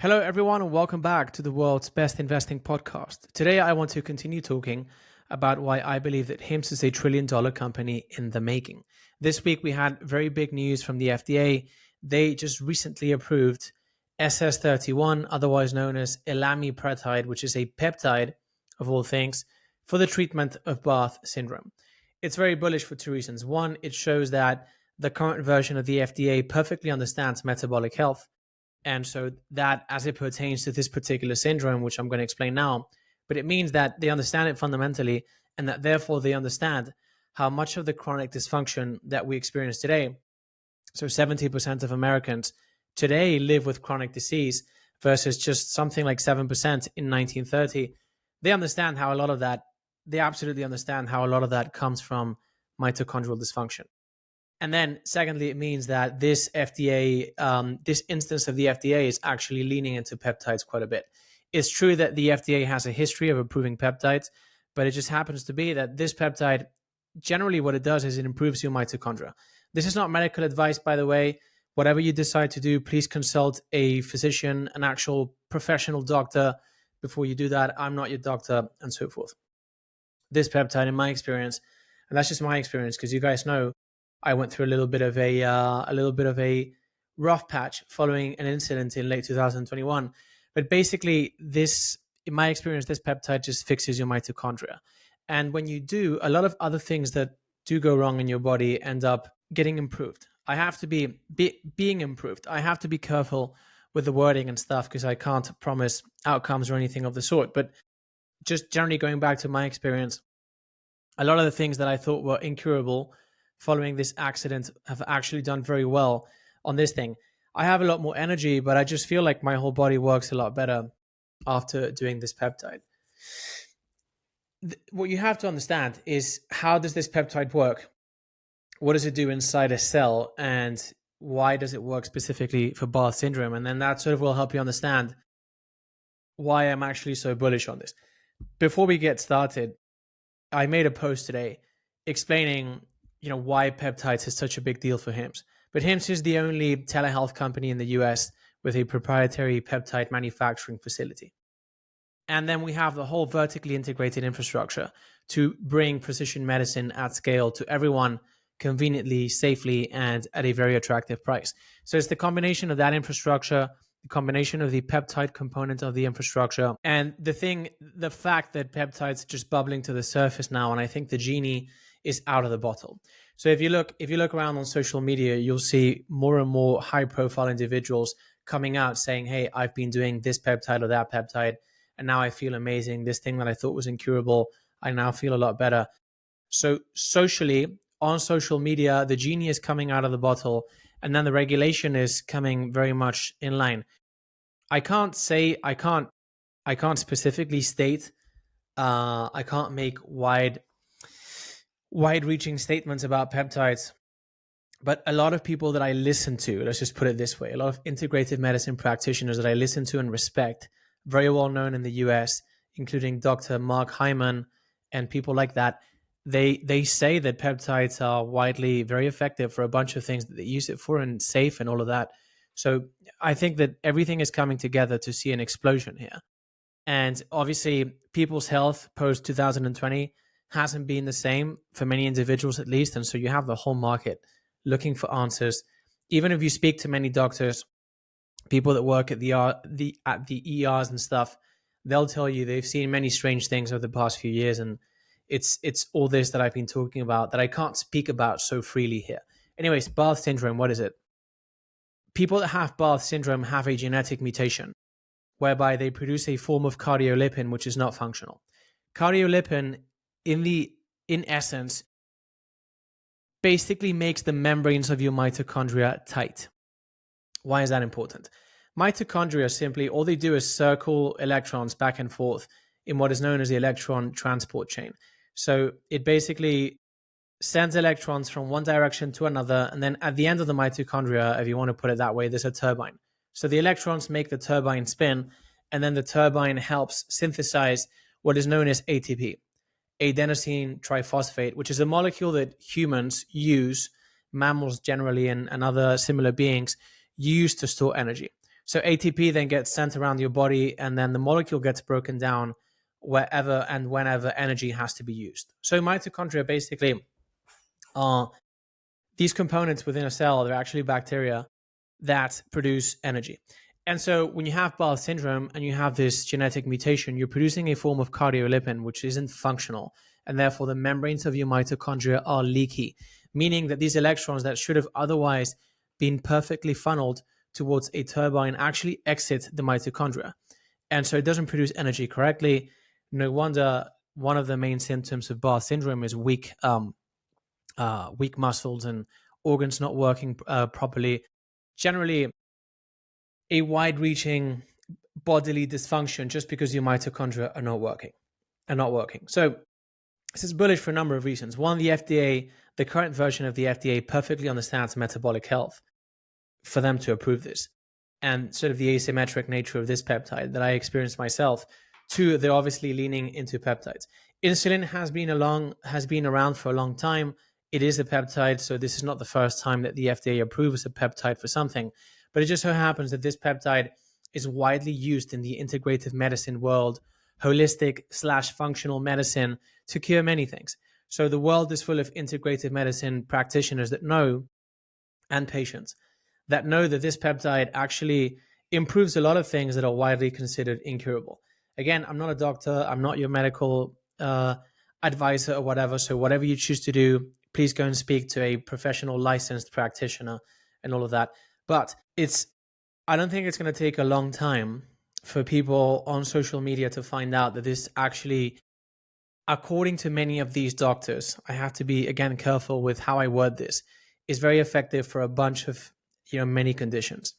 Hello, everyone, and welcome back to the world's best investing podcast. Today, I want to continue talking about why I believe that HIMS is a trillion-dollar company in the making. This week, we had very big news from the FDA. They just recently approved SS31, otherwise known as elamipretide, which is a peptide, of all things, for the treatment of Barth syndrome. It's very bullish for two reasons. One, it shows that the current version of the FDA perfectly understands metabolic health. And so that, as it pertains to this particular syndrome, which I'm going to explain now, but it means that they understand it fundamentally, and that therefore they understand how much of the chronic dysfunction that we experience today. So 70% of Americans today live with chronic disease versus just something like 7% in 1930. They understand how a lot of that, they absolutely understand how a lot of that comes from mitochondrial dysfunction. And then secondly, it means that this this instance of the FDA is actually leaning into peptides quite a bit. It's true that the FDA has a history of approving peptides, but it just happens to be that this peptide, generally what it does is it improves your mitochondria. This is not medical advice, by the way. Whatever you decide to do, please consult a physician, an actual professional doctor before you do that. I'm not your doctor, and so forth. This peptide, in my experience, and that's just my experience, because you guys know I went through a little bit of a rough patch following an incident in late 2021. But basically, in my experience, this peptide just fixes your mitochondria. And when you do, a lot of other things that do go wrong in your body end up getting improved. I have to being improved. I have to be careful with the wording and stuff because I can't promise outcomes or anything of the sort. But just generally going back to my experience, a lot of the things that I thought were incurable following this accident have actually done very well on this thing. I have a lot more energy, but I just feel like my whole body works a lot better after doing this peptide. What you have to understand is, how does this peptide work? What does it do inside a cell? And why does it work specifically for Barth syndrome? And then that sort of will help you understand why I'm actually so bullish on this. Before we get started, I made a post today explaining why peptides is such a big deal for HIMS. But HIMS is the only telehealth company in the US with a proprietary peptide manufacturing facility. And then we have the whole vertically integrated infrastructure to bring precision medicine at scale to everyone conveniently, safely, and at a very attractive price. So it's the combination of that infrastructure, the combination of the peptide component of the infrastructure, and the fact that peptides are just bubbling to the surface now, and I think the genie is out of the bottle. So if you look around on social media, you'll see more and more high-profile individuals coming out saying, "Hey, I've been doing this peptide or that peptide, and now I feel amazing. This thing that I thought was incurable, I now feel a lot better." So socially, on social media, the genie is coming out of the bottle, and then the regulation is coming very much in line. I can't specifically state, I can't make wide-reaching statements about peptides, but a lot of people that I listen to, let's just put it this way, a lot of integrative medicine practitioners that I listen to and respect, very well known in the US, including Dr. Mark Hyman and people like that, they say that peptides are widely very effective for a bunch of things that they use it for, and safe and all of that. So I think that everything is coming together to see an explosion here. And obviously, people's health post 2020 hasn't been the same for many individuals, at least. And so you have the whole market looking for answers. Even if you speak to many doctors, people that work at the ERs and stuff, they'll tell you they've seen many strange things over the past few years. And it's all this that I've been talking about that I can't speak about so freely here. Anyways, Barth syndrome, what is it? People that have Barth syndrome have a genetic mutation whereby they produce a form of cardiolipin which is not functional. Cardiolipin, in essence, basically makes the membranes of your mitochondria tight. Why is that important? Mitochondria simply, all they do is circle electrons back and forth in what is known as the electron transport chain. So it basically sends electrons from one direction to another, and then at the end of the mitochondria, if you want to put it that way, there's a turbine. So the electrons make the turbine spin, and then the turbine helps synthesize what is known as ATP, adenosine triphosphate, which is a molecule that humans use, mammals generally, and other similar beings use to store energy. So ATP then gets sent around your body, and then the molecule gets broken down wherever and whenever energy has to be used. So mitochondria basically are these components within a cell. They're actually bacteria that produce energy. And so when you have Barth syndrome and you have this genetic mutation, you're producing a form of cardiolipin which isn't functional. And therefore, the membranes of your mitochondria are leaky, meaning that these electrons that should have otherwise been perfectly funneled towards a turbine actually exit the mitochondria. And so it doesn't produce energy correctly. No wonder one of the main symptoms of Barth syndrome is weak muscles and organs not working properly. Generally, a wide-reaching bodily dysfunction just because your mitochondria are not working. So this is bullish for a number of reasons. One, the FDA, the current version of the FDA, perfectly understands metabolic health for them to approve this, and sort of the asymmetric nature of this peptide that I experienced myself. Two, they're obviously leaning into peptides. Insulin has been around for a long time. It is a peptide, so this is not the first time that the FDA approves a peptide for something. But it just so happens that this peptide is widely used in the integrative medicine world, holistic/functional medicine, to cure many things. So the world is full of integrative medicine practitioners that know, and patients that know that this peptide actually improves a lot of things that are widely considered incurable. Again, I'm not a doctor. I'm not your medical advisor or whatever. So whatever you choose to do, please go and speak to a professional licensed practitioner and all of that. But I don't think it's going to take a long time for people on social media to find out that this actually, according to many of these doctors, I have to be, again, careful with how I word this, is very effective for a bunch of, many conditions.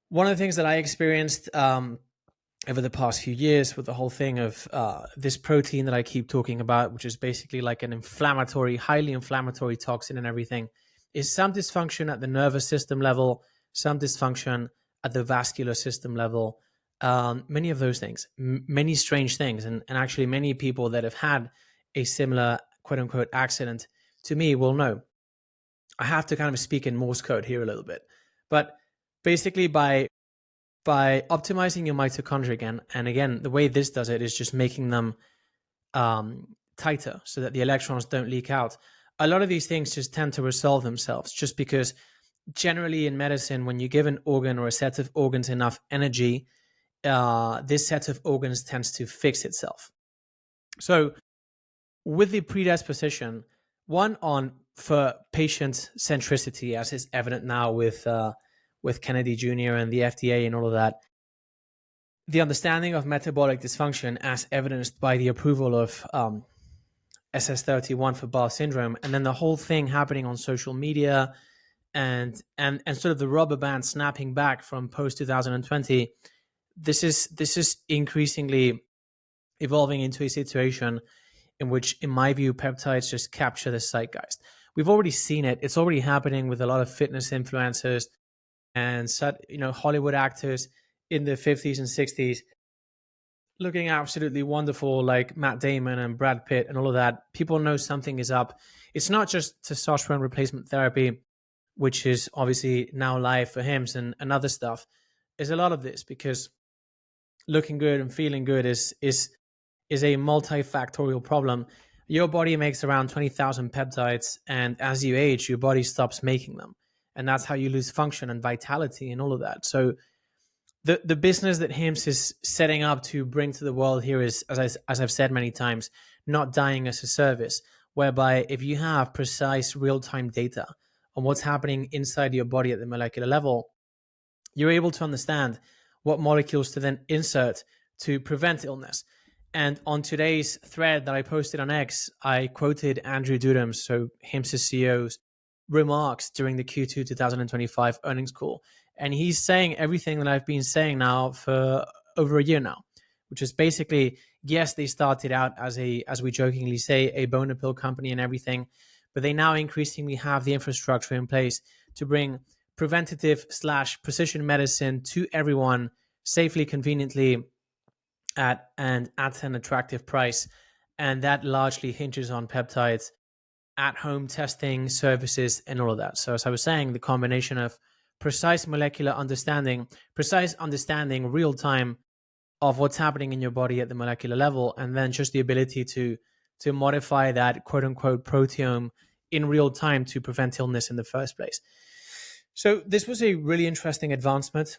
One of the things that I experienced over the past few years with the whole thing of this protein that I keep talking about, which is basically like an highly inflammatory toxin and everything, is some dysfunction at the nervous system level, some dysfunction at the vascular system level, many of those things, many strange things. And actually many people that have had a similar quote unquote accident to me will know. I have to kind of speak in Morse code here a little bit. But basically by optimizing your mitochondria and again, the way this does it is just making them tighter so that the electrons don't leak out. A lot of these things just tend to resolve themselves just because generally in medicine, when you give an organ or a set of organs enough energy, this set of organs tends to fix itself. So with the predisposition, one for patient centricity, as is evident now with Kennedy Jr. and the FDA and all of that, the understanding of metabolic dysfunction as evidenced by the approval of SS31 for Barth syndrome, and then the whole thing happening on social media and sort of the rubber band snapping back from post 2020, this is increasingly evolving into a situation in which, in my view, peptides just capture the zeitgeist. We've already seen it. It's already happening with a lot of fitness influencers and Hollywood actors in the 50s and 60s looking absolutely wonderful, like Matt Damon and Brad Pitt and all of that. People know something is up. It's not just testosterone replacement therapy, which is obviously now live for HIMS and other stuff. There's a lot of this because looking good and feeling good is a multifactorial problem. Your body makes around 20,000 peptides, and as you age, your body stops making them. And that's how you lose function and vitality and all of that. So the business that HIMS is setting up to bring to the world here is, as I've said many times, not dying as a service, whereby if you have precise real-time data on what's happening inside your body at the molecular level, you're able to understand what molecules to then insert to prevent illness. And on today's thread that I posted on X, I quoted Andrew Dudham's, so HIMS' CEO's, remarks during the Q2 2025 earnings call. And he's saying everything that I've been saying now for over a year now, which is basically, yes, they started out as we jokingly say, a boner pill company and everything, but they now increasingly have the infrastructure in place to bring preventative/precision medicine to everyone safely, conveniently, at an attractive price. And that largely hinges on peptides, at-home testing services, and all of that. So as I was saying, the combination of precise molecular understanding, precise understanding real time of what's happening in your body at the molecular level, and then just the ability to modify that quote unquote proteome in real time to prevent illness in the first place. So this was a really interesting advancement.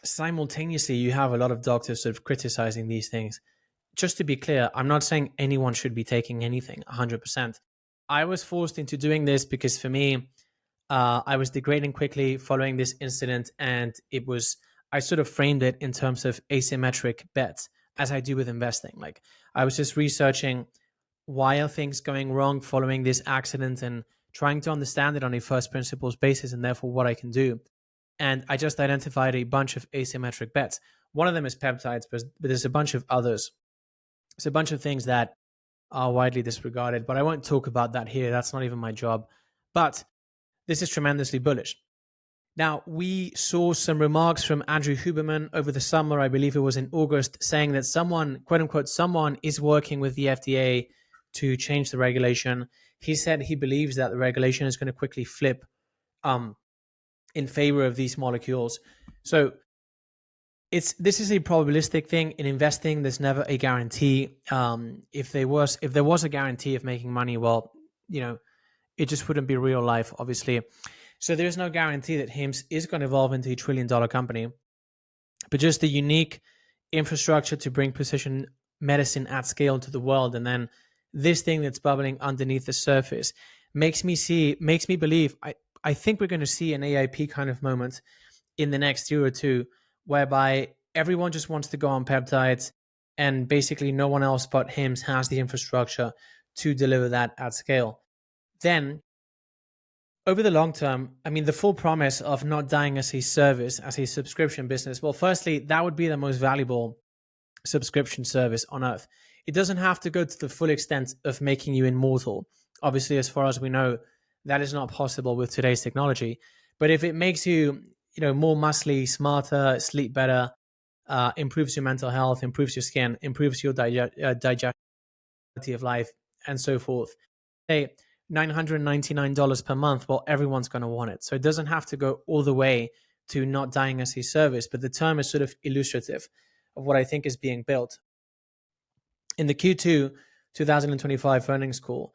Simultaneously, you have a lot of doctors sort of criticizing these things. Just to be clear, I'm not saying anyone should be taking anything 100%. I was forced into doing this because for me, I was degrading quickly following this incident, and I sort of framed it in terms of asymmetric bets, as I do with investing. Like, I was just researching why are things going wrong following this accident and trying to understand it on a first principles basis, and therefore what I can do. And I just identified a bunch of asymmetric bets. One of them is peptides, but there's a bunch of others. It's a bunch of things that are widely disregarded, but I won't talk about that here. That's not even my job. But this is tremendously bullish. Now, we saw some remarks from Andrew Huberman over the summer, I believe it was in August, saying that someone, quote unquote, someone is working with the FDA to change the regulation. He said he believes that the regulation is going to quickly flip in favor of these molecules. So this is a probabilistic thing. In investing, there's never a guarantee. If there was a guarantee of making money, well, it just wouldn't be real life, obviously. So there's no guarantee that HIMS is going to evolve into a $1 trillion company, but just the unique infrastructure to bring precision medicine at scale to the world, and then this thing that's bubbling underneath the surface makes me believe. I think we're going to see an AIP kind of moment in the next year or two, whereby everyone just wants to go on peptides, and basically no one else but HIMS has the infrastructure to deliver that at scale. Then, over the long term, I mean, the full promise of not dying as a service, as a subscription business, well, firstly, that would be the most valuable subscription service on earth. It doesn't have to go to the full extent of making you immortal. Obviously, as far as we know, that is not possible with today's technology. But if it makes you, more muscly, smarter, sleep better, improves your mental health, improves your skin, improves your digestion of life, and so forth, say $999 per month, well, everyone's going to want it. So it doesn't have to go all the way to not dying as a service, but the term is sort of illustrative of what I think is being built. In the Q2 2025 earnings call,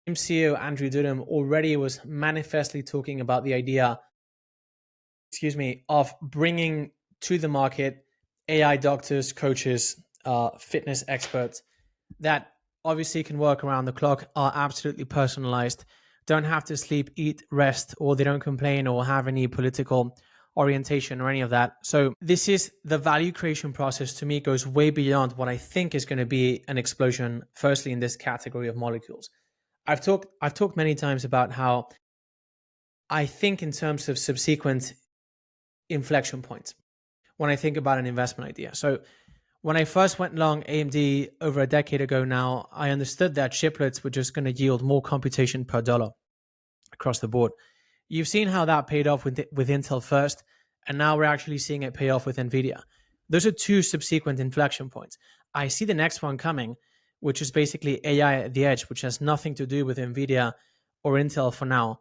CEO Andrew Dudum already was manifestly talking about the idea, of bringing to the market AI doctors, coaches, fitness experts that obviously can work around the clock, are absolutely personalized, don't have to sleep, eat, rest, or they don't complain or have any political orientation or any of that. So this is the value creation process, to me, goes way beyond what I think is going to be an explosion, firstly, in this category of molecules. I've talked many times about how I think in terms of subsequent inflection points when I think about an investment idea. So when I first went long AMD over a decade ago now, I understood that chiplets were just going to yield more computation per dollar across the board. You've seen how that paid off with Intel first, and now we're actually seeing it pay off with NVIDIA. Those are two subsequent inflection points. I see the next one coming, which is basically AI at the edge, which has nothing to do with NVIDIA or Intel for now.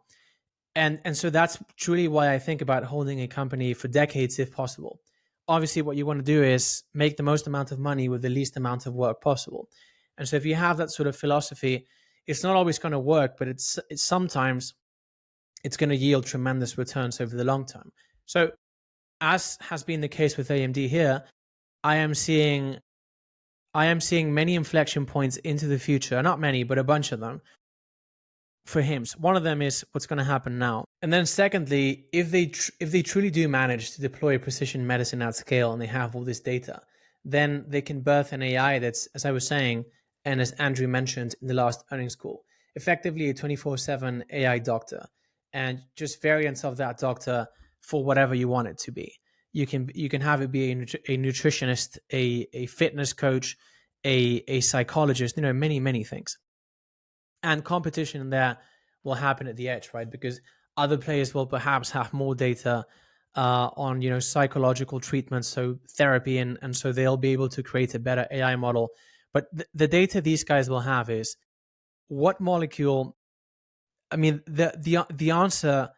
And so that's truly why I think about holding a company for decades if possible. Obviously, what you want to do is make the most amount of money with the least amount of work possible. And so if you have that sort of philosophy, it's not always going to work, but it's sometimes it's going to yield tremendous returns over the long term. So as has been the case with AMD here, I am seeing many inflection points into the future, not many, but a bunch of them for HIMS. One of them is what's going to happen now. And then secondly, if they truly do manage to deploy precision medicine at scale and they have all this data, then they can birth an AI that's, as I was saying, and as Andrew mentioned in the last earnings call, effectively a 24/7 AI doctor, and just variants of that doctor for whatever you want it to be. You can have it be a nutritionist, a fitness coach, a psychologist, many things. And competition there will happen at the edge, right? Because other players will perhaps have more data on psychological treatments, so therapy, and so they'll be able to create a better AI model. But the data these guys will have is what molecule. I mean, the answer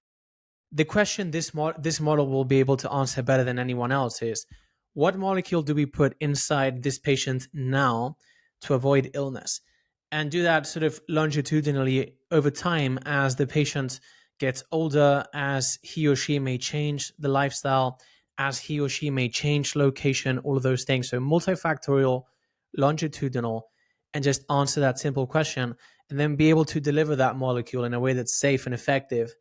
The question this model will be able to answer better than anyone else is, what molecule do we put inside this patient now to avoid illness? And do that sort of longitudinally over time as the patient gets older, as he or she may change the lifestyle, as he or she may change location, all of those things. So multifactorial, longitudinal, and just answer that simple question, and then be able to deliver that molecule in a way that's safe and effective,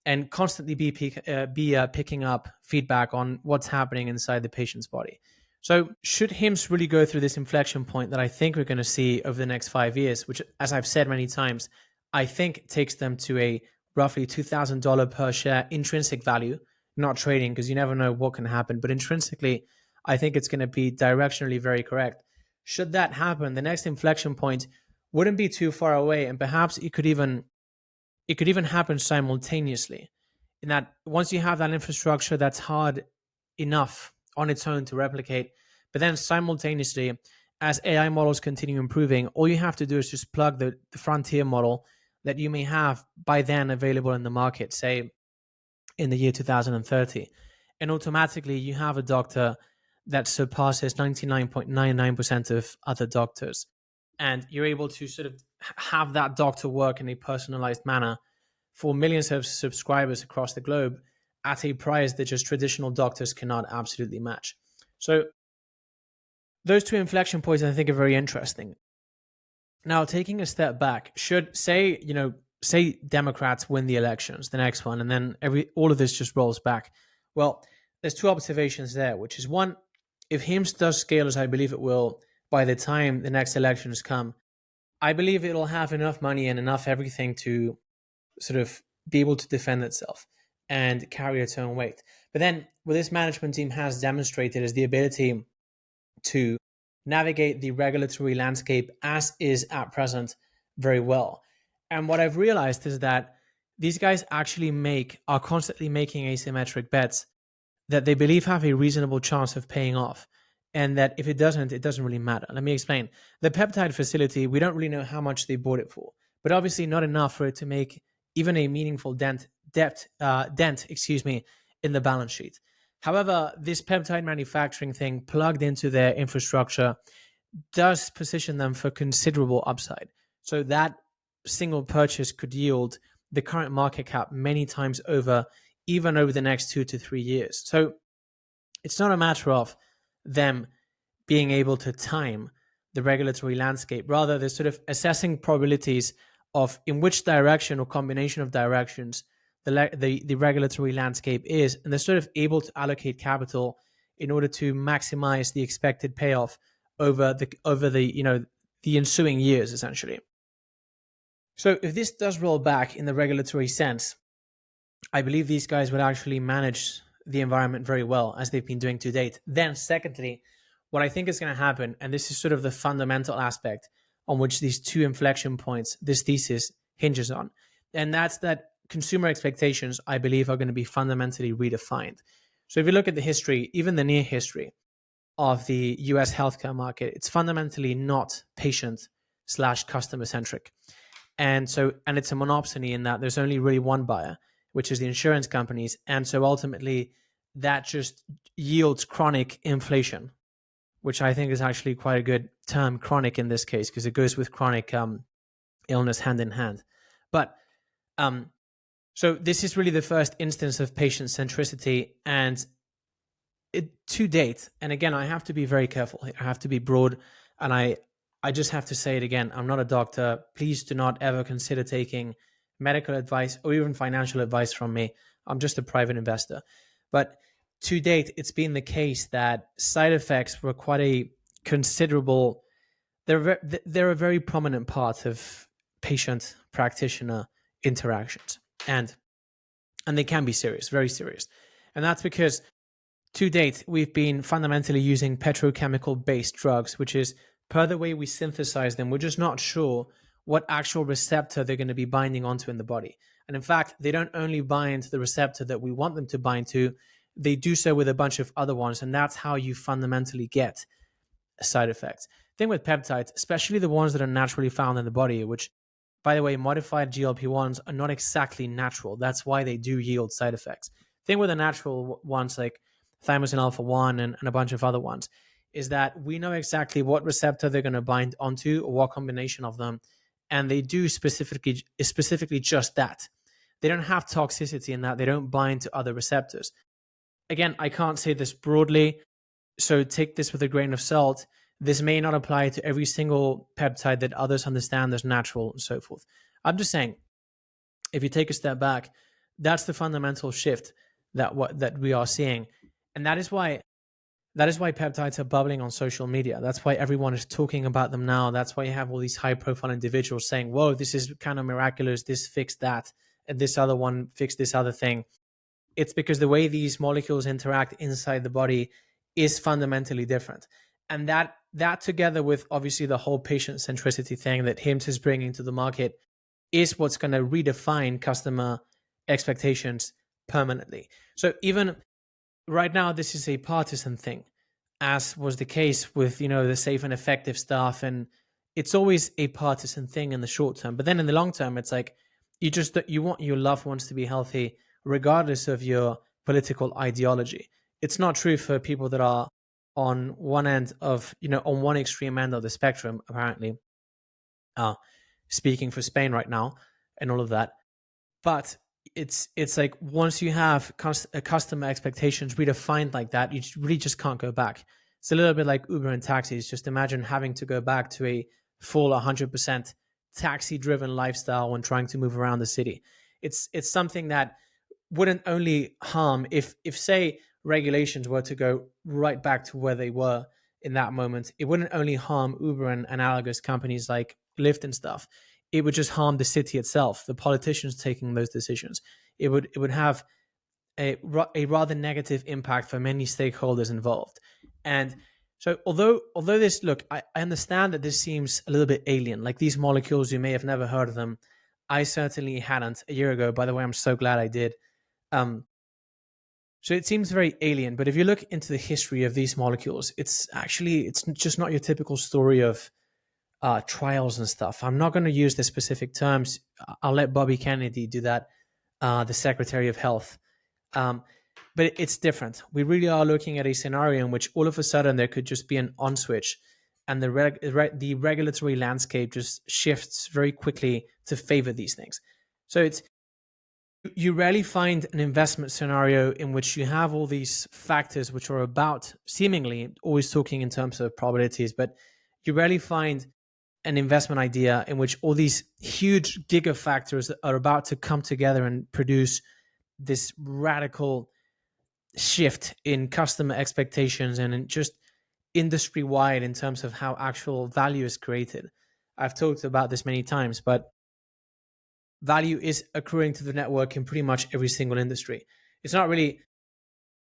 and constantly be picking up feedback on what's happening inside the patient's body. So should HIMS really go through this inflection point that I think we're going to see over the next 5 years, which, as I've said many times, I think takes them to a roughly $2,000 per share intrinsic value, not trading, because you never know what can happen, but intrinsically, I think it's going to be directionally very correct. Should that happen, the next inflection point wouldn't be too far away, and perhaps it could even happen simultaneously, in that once you have that infrastructure that's hard enough on its own to replicate, but then simultaneously, as AI models continue improving, all you have to do is just plug the frontier model that you may have by then available in the market, say in the year 2030, and automatically you have a doctor that surpasses 99.99% of other doctors. And you're able to sort of have that doctor work in a personalized manner for millions of subscribers across the globe at a price that just traditional doctors cannot absolutely match. So those two inflection points I think are very interesting. Now, taking a step back, should say Democrats win the elections, the next one, and then all of this just rolls back. Well, there's two observations there, which is one, if HIMS does scale as I believe it will by the time the next elections come, I believe it'll have enough money and enough everything to sort of be able to defend itself and carry its own weight. But then what this management team has demonstrated is the ability to navigate the regulatory landscape as is at present very well. And what I've realized is that these guys actually are constantly making asymmetric bets that they believe have a reasonable chance of paying off. And that if it doesn't really matter. Let me explain. The peptide facility, we don't really know how much they bought it for, but obviously not enough for it to make even a meaningful dent in the balance sheet. However, this peptide manufacturing thing plugged into their infrastructure does position them for considerable upside. So that single purchase could yield the current market cap many times over, even over the next 2 to 3 years. So it's not a matter of them being able to time the regulatory landscape. Rather, they're sort of assessing probabilities of in which direction or combination of directions the regulatory landscape is, and they're sort of able to allocate capital in order to maximize the expected payoff over the ensuing years, essentially. So if this does roll back in the regulatory sense, I believe these guys would actually manage the environment very well, as they've been doing to date. Then secondly, what I think is going to happen, and this is sort of the fundamental aspect on which these two inflection points, this thesis hinges on, and that's that consumer expectations, I believe, are going to be fundamentally redefined. So if you look at the history, even the near history of the US healthcare market, it's fundamentally not patient/customer centric. And it's a monopsony in that there's only really one buyer, which is the insurance companies. And so ultimately that just yields chronic inflation, which I think is actually quite a good term, chronic in this case, because it goes with chronic illness hand in hand. But so this is really the first instance of patient centricity, and to date, and again, I have to be very careful. I have to be broad, and I just have to say it again. I'm not a doctor. Please do not ever consider taking medical advice or even financial advice from me. I'm just a private investor. But to date, it's been the case that side effects were quite a considerable, they're a very prominent part of patient-practitioner interactions. And they can be serious, very serious. And that's because to date, we've been fundamentally using petrochemical-based drugs, which is per the way we synthesize them, we're just not sure what actual receptor they're going to be binding onto in the body. And in fact, they don't only bind to the receptor that we want them to bind to, they do so with a bunch of other ones. And that's how you fundamentally get side effects. Thing with peptides, especially the ones that are naturally found in the body, which By the way, modified GLP-1s are not exactly natural. That's why they do yield side effects. Thing with the natural ones like thymosin alpha-1 and a bunch of other ones is that we know exactly what receptor they're going to bind onto or what combination of them, and they do specifically just that. They don't have toxicity in that. They don't bind to other receptors. Again, I can't say this broadly, so take this with a grain of salt. This may not apply to every single peptide that others understand as natural and so forth. I'm just saying, if you take a step back, that's the fundamental shift that we are seeing. And that is why peptides are bubbling on social media. That's why everyone is talking about them now. That's why you have all these high profile individuals saying, whoa, this is kind of miraculous. This fixed that. And this other one fixed this other thing. It's because the way these molecules interact inside the body is fundamentally different. And that together with obviously the whole patient centricity thing that HIMS is bringing to the market is what's going to redefine customer expectations permanently. So even right now, this is a partisan thing, as was the case with, the safe and effective stuff. And it's always a partisan thing in the short term. But then in the long term, it's like you want your loved ones to be healthy regardless of your political ideology. It's not true for people that are on one end of, on one extreme end of the spectrum, apparently, speaking for Spain right now and all of that. But it's like once you have customer expectations redefined like that, you really just can't go back. It's a little bit like Uber and taxis. Just imagine having to go back to a full 100% taxi-driven lifestyle when trying to move around the city. It's something that wouldn't only harm if say regulations were to go right back to where they were in that moment. It wouldn't only harm Uber and analogous companies like Lyft and stuff. It would just harm the city itself, the politicians taking those decisions. It would have a rather negative impact for many stakeholders involved. And so although this, look, I understand that this seems a little bit alien, like these molecules, you may have never heard of them. I certainly hadn't a year ago. By the way, I'm so glad I did. So it seems very alien, but if you look into the history of these molecules, it's just not your typical story of trials and stuff. I'm not going to use the specific terms. I'll let Bobby Kennedy do that, the Secretary of Health. But it's different. We really are looking at a scenario in which all of a sudden there could just be an on switch, and the regulatory landscape just shifts very quickly to favor these things. So you rarely find an investment scenario in which you have all these factors which are about seemingly always talking in terms of probabilities, but you rarely find an investment idea in which all these huge gigafactors are about to come together and produce this radical shift in customer expectations and in just industry-wide in terms of how actual value is created. I've talked about this many times, but value is accruing to the network in pretty much every single industry. It's not really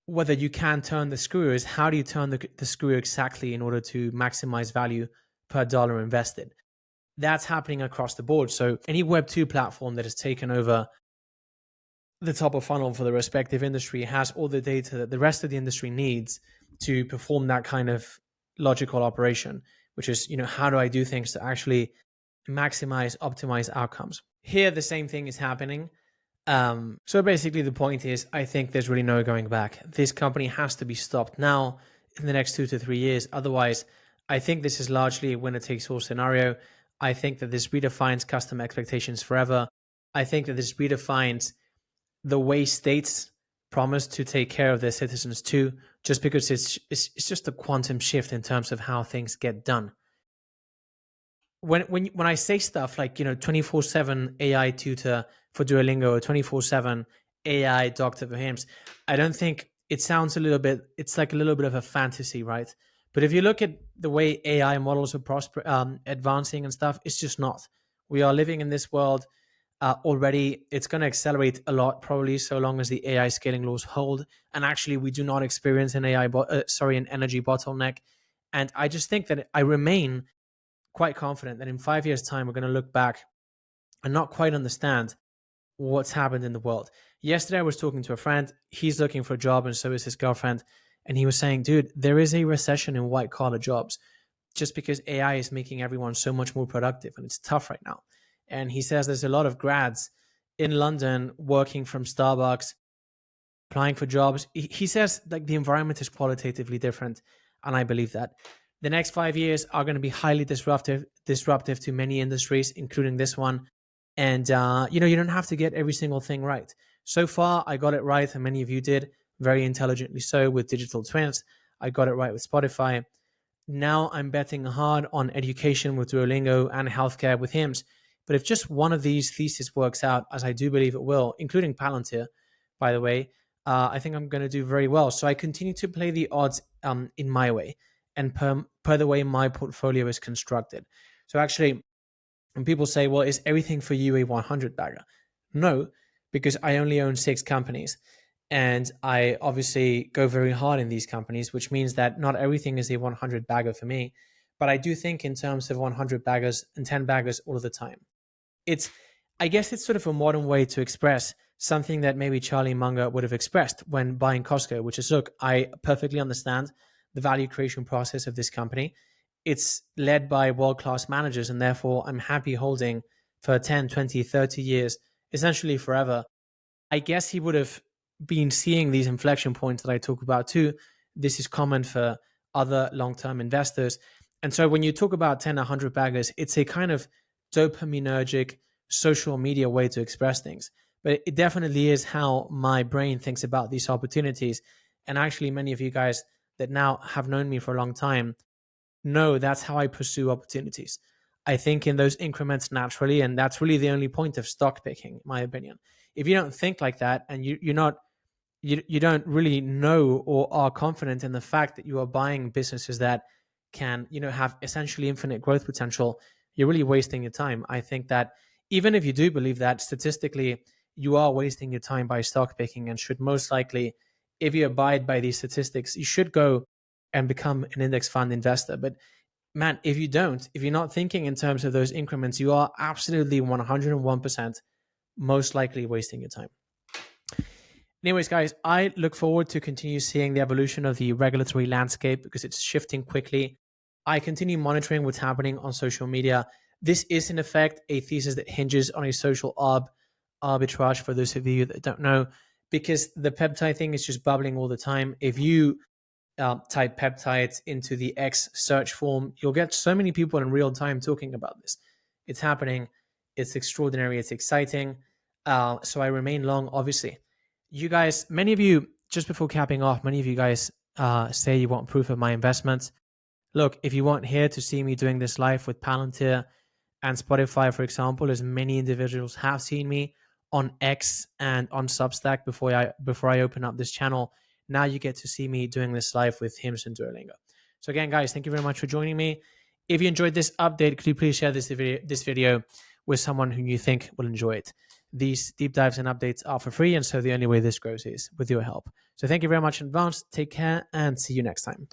whether you can turn the screw, is how do you turn the screw exactly in order to maximize value per dollar invested. That's happening across the board. So any Web 2 platform that has taken over the top of funnel for the respective industry has all the data that the rest of the industry needs to perform that kind of logical operation, which is, how do I do things to actually maximize, optimize outcomes? Here, the same thing is happening. So basically the point is, I think there's really no going back. This company has to be stopped now in the next 2 to 3 years. Otherwise, I think this is largely a winner takes all scenario. I think that this redefines customer expectations forever. I think that this redefines the way states promise to take care of their citizens too, just because it's just a quantum shift in terms of how things get done. When I say stuff like 24/7 AI tutor for Duolingo or 24/7 AI doctor for HIMS, I don't think it sounds it's like a little bit of a fantasy, right? But if you look at the way AI models are advancing and stuff, it's just not. We are living in this world already. It's going to accelerate a lot, probably, so long as the AI scaling laws hold. And actually, we do not experience an an energy bottleneck. And I just think that I remain quite confident that in 5 years' time, we're going to look back and not quite understand what's happened in the world. Yesterday, I was talking to a friend. He's looking for a job, and so is his girlfriend. And he was saying, dude, there is a recession in white-collar jobs just because AI is making everyone so much more productive, and it's tough right now. And he says there's a lot of grads in London working from Starbucks, applying for jobs. He says like the environment is qualitatively different, and I believe that. The next 5 years are going to be highly disruptive to many industries, including this one. And you don't have to get every single thing right. So far, I got it right, and many of you did, very intelligently so, with digital twins. I got it right with Spotify. Now I'm betting hard on education with Duolingo and healthcare with HIMS. But if just one of these theses works out, as I do believe it will, including Palantir, by the way, I think I'm going to do very well. So I continue to play the odds in my way and per the way my portfolio is constructed. So actually, when people say, well, is everything for you a 100 bagger? No, because I only own 6 companies. And I obviously go very hard in these companies, which means that not everything is a 100 bagger for me. But I do think in terms of 100 baggers and 10 baggers all of the time. I guess it's sort of a modern way to express something that maybe Charlie Munger would have expressed when buying Costco, which is, look, I perfectly understand the value creation process of this company. It's led by world-class managers, and therefore I'm happy holding for 10, 20, 30 years, essentially forever. I guess he would have been seeing these inflection points that I talk about too. This is common for other long-term investors. And so when you talk about 10, 100 baggers, it's a kind of dopaminergic social media way to express things. But it definitely is how my brain thinks about these opportunities. And actually, many of you guys that now have known me for a long time know that's how I pursue opportunities. I think in those increments naturally, and that's really the only point of stock picking, in my opinion. If you don't think like that, and you don't really know or are confident in the fact that you are buying businesses that can have essentially infinite growth potential, you're really wasting your time. I think that even if you do believe that, statistically you are wasting your time by stock picking, and should most likely, if you abide by these statistics, you should go and become an index fund investor. But man, if you're not thinking in terms of those increments, you are absolutely 101% most likely wasting your time. Anyways, guys, I look forward to continue seeing the evolution of the regulatory landscape because it's shifting quickly. I continue monitoring what's happening on social media. This is, in effect, a thesis that hinges on a social arbitrage, for those of you that don't know, because the peptide thing is just bubbling all the time. If you type peptides into the X search form, you'll get so many people in real time talking about this. It's happening. It's extraordinary. It's exciting. So I remain long, obviously. You guys, many of you, just before capping off, many of you guys say you want proof of my investments. Look, if you want here to see me doing this live with Palantir and Spotify, for example, as many individuals have seen me on X and on Substack before I open up this channel, now you get to see me doing this live with HIMS and Duolingo. So again, guys, thank you very much for joining me. If you enjoyed this update, could you please share this video with someone who you think will enjoy it? These deep dives and updates are for free, and so the only way this grows is with your help. So thank you very much in advance. Take care and see you next time.